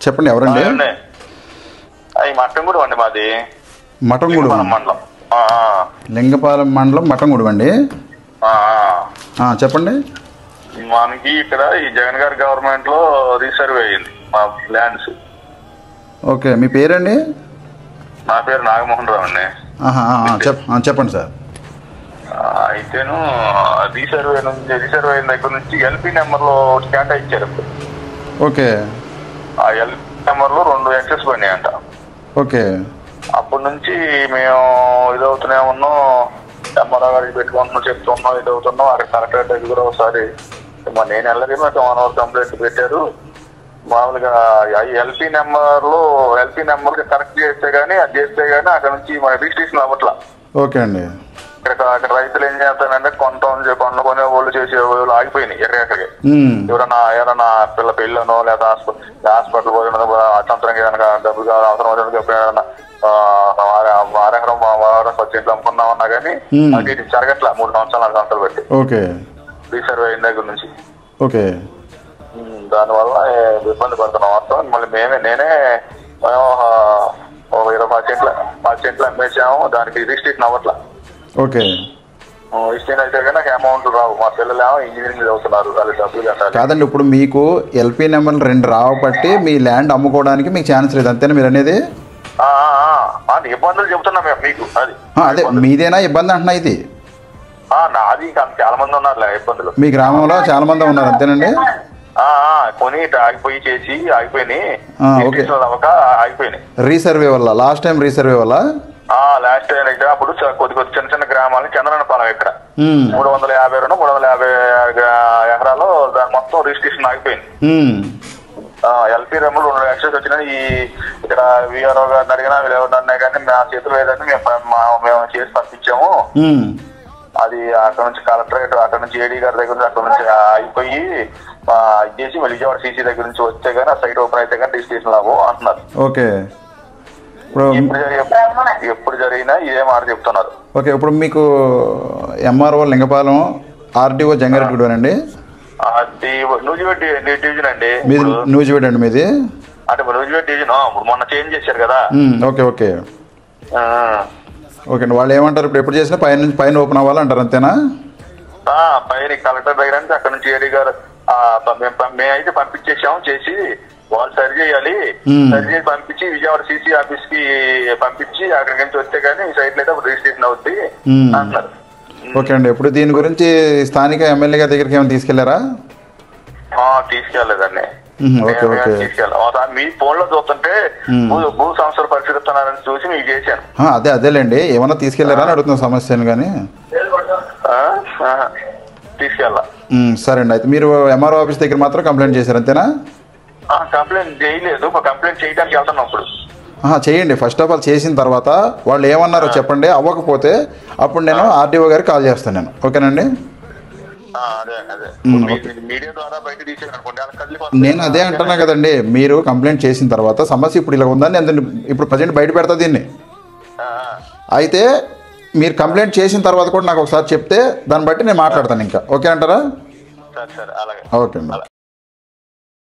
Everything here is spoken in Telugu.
చెప్పండి ఎవరండి? అది మట్టంగూడు అండి మాది. మఠంగూడు మండలం, లింగపాలెం మండలం మఠంగూడు అండి. చెప్పండి. మనకి ఇక్కడ ఈ జగన్ గారి గవర్నమెంట్ లో రీసర్వే అయ్యింది మా ల్యాండ్స్. ఓకే, మీ పేరండి? నా పేరు నాగమోహన్ రావు అండి. చెప్పండి సార్. అయితేను రీసర్వే అయిన దగ్గర నుంచి ఎల్పీ నెంబర్లో కేటాయించారు. ఓకే. ఆ ఎల్పీ నెంబర్లో 2 ఎక్సెస్ పడినాయంట. ఓకే. అప్పటి నుంచి మేము ఇదవుతూనే ఉన్నాం, ఎంఆర్ఓ గారికి పెట్టుకుంటున్నాం, చెప్తున్నాం, ఇదవుతున్నాం. అక్కడ కలెక్టర్ దగ్గర కూడా ఒకసారి నేను వెళ్ళగా 1 అవర్ కంప్లైంట్ పెట్టారు. మామూలుగా ఎల్పీ నెంబర్ కరెక్ట్ చేస్తే గానీ అది చేస్తే గానీ అక్కడ నుంచి మన రిజిస్ట్రేషన్ అవ్వట్లా. ఓకే అండి. అక్కడ రైతులు ఏం చేస్తారంటే కొంత కొనే వాళ్ళు చేసే వాళ్ళు ఆగిపోయినాయి ఎక్కడికి. ఎవరన్నా పిల్ల పెళ్ళనో లేదా హాస్పిటల్ పోయిన అతంతరంగా ఏదైనా డబ్బులు కావాలి అవసరం ఎప్పుడైనా వారెకరం పచ్చేట్లు అమ్ముకున్నామన్నా కానీ అది జరగట్లా 3 సంవత్సరాలు 4 సంవత్సరాలు బట్టి. ఓకే. రీసర్వే అయిన దగ్గర నుంచి. ఓకే. దానివల్ల ఇబ్బంది పడుతున్నాం మొత్తం. మళ్ళీ నేనే 10 సెంట్లు అమ్మేసాము, దానికి రిజిస్ట్రేషన్ అవ్వట్లా. ఓకే. రిజిస్ట్రేషన్ అయితే కానీ నాకు అమౌంట్ రావు. మా పిల్లలు ఏమో ఇంజనీరింగ్ చదువుతున్నారు, వాళ్ళు డబ్బులు కట్టాలి. కాదండి, ఇప్పుడు మీకు ఎల్పీ నెంబర్లు 2 రావబట్టి మీ ల్యాండ్ అమ్ముకోవడానికి మీకు ఛాన్స్ లేదు, అంతేనా మీరు అనేది? ఇబ్బందులు చెబుతున్నాం మేము మీకు. అదే మీదేనా ఇబ్బంది అంటున్నా? ఇది నాది చాలా మంది ఉన్నారు ఇబ్బందులు. మీ గ్రామంలో చాలా మంది ఉన్నారు, అంతేనండి? కొని ఆగిపోయి చేసి ఆగిపోయినాయి. రీసర్వే వల్ల లాస్ట్ టైం లాస్ట్ టైం అయితే అప్పుడు కొద్ది చిన్న గ్రామాలు చంద్రనపాలెం ఇక్కడ 350 ఎకరాలు దాని మొత్తం రిజిస్ట్రేషన్ ఆగిపోయింది. ఎల్పీ నెంబర్ 2 ఎక్సెస్ వచ్చినాయి. ఇక్కడ విఆర్ఓ గారిని అడిగినా వీళ్ళు ఎవరిని అన్నా కానీ మా చేతులు లేదని మేము చేసి పంపించాము. అది అక్కడ నుంచి కలెక్టరేట్, అక్కడ నుంచి ఏడీ గారి దగ్గర నుంచి అక్కడ నుంచి అయిపోయి చేసి విజయవాడ సీసీ దగ్గర నుంచి వస్తే గానీ ఆ సైట్ ఓపెన్ అయితే కానీ రిజిస్ట్రేషన్ లాభం అంటున్నారు. ఓకే. ఎప్పుడు జరిగినా ఇదే మాట చెప్తున్నారు. ఓకే. ఇప్పుడు మీకు ఎంఆర్ఓ లింగపాలెం, ఆర్డీఓ జంగారెడ్డి అండి? నూజివేడ్ డివిజన్ అండి. నూజివేడ్ అండి మీది? అంటే నూజివేడ్ డివిజన్ మొన్న చేంజ్ చేశారు కదా. ఓకే. ఓకే. ఓకే అండి. వాళ్ళు ఏమంటారు? ఇప్పుడు ఎప్పుడు చేసినా పైన ఓపెన్ అవ్వాలంటారు, అంతేనా? పైన కలెక్టర్ దగ్గర నుంచి అక్కడ నుంచి ఏడీ గారు మేమైతే పంపించేసాము, చేసి వాళ్ళు సరి చేయాలి, సరి చేసి పంపించి విజయవాడ సీసీ ఆఫీస్ కి పంపించి అక్కడికి నుంచి వస్తే గానీ ఈ సైట్ అయితే రిజిస్ట్రేషన్ అవుద్ది అంటున్నారు. ఓకే అండి. ఇప్పుడు దీని గురించి స్థానిక ఎమ్మెల్యే గారి దగ్గరికి ఏమైనా తీసుకెళ్లారా? తీసుకెళ్లేదండి. తీసుకెళ్ళాలి. మీ ఫోన్ లో చూస్తుంటే భూ సంస్థలు పరిశీలిస్తున్నారని చూసి మీకు చేశాను. అదేలేండి, ఏమన్నా తీసుకెళ్లారా అని అడుగుతున్న సమస్యను. కానీ తీసుకెళ్ళా. సరే అండి. అయితే మీరు ఎంఆర్ఓ ఆఫీస్ దగ్గర మాత్రం కంప్లైంట్ చేశారు, అంతేనా? కంప్లైంట్ చేయలేదు, కంప్లైంట్ చేయడానికి వెళ్తున్నాం ఇప్పుడు. చేయండి. ఫస్ట్ ఆఫ్ ఆల్ చేసిన తర్వాత వాళ్ళు ఏమన్నారో చెప్పండి. అవ్వకపోతే అప్పుడు నేను ఆర్డీఓ గారికి కాల్ చేస్తాను నేను. ఓకేనండి? నేను అదే అంటున్నా కదండి, మీరు కంప్లైంట్ చేసిన తర్వాత సమస్య ఇప్పుడు ఇలా ఉందని ఇప్పుడు ప్రజెంట్ బయట పెడతా దీన్ని. అయితే మీరు కంప్లైంట్ చేసిన తర్వాత కూడా నాకు ఒకసారి చెప్తే దాన్ని బట్టి నేను మాట్లాడతాను ఇంకా. ఓకే అంటారా? ఓకే అండి.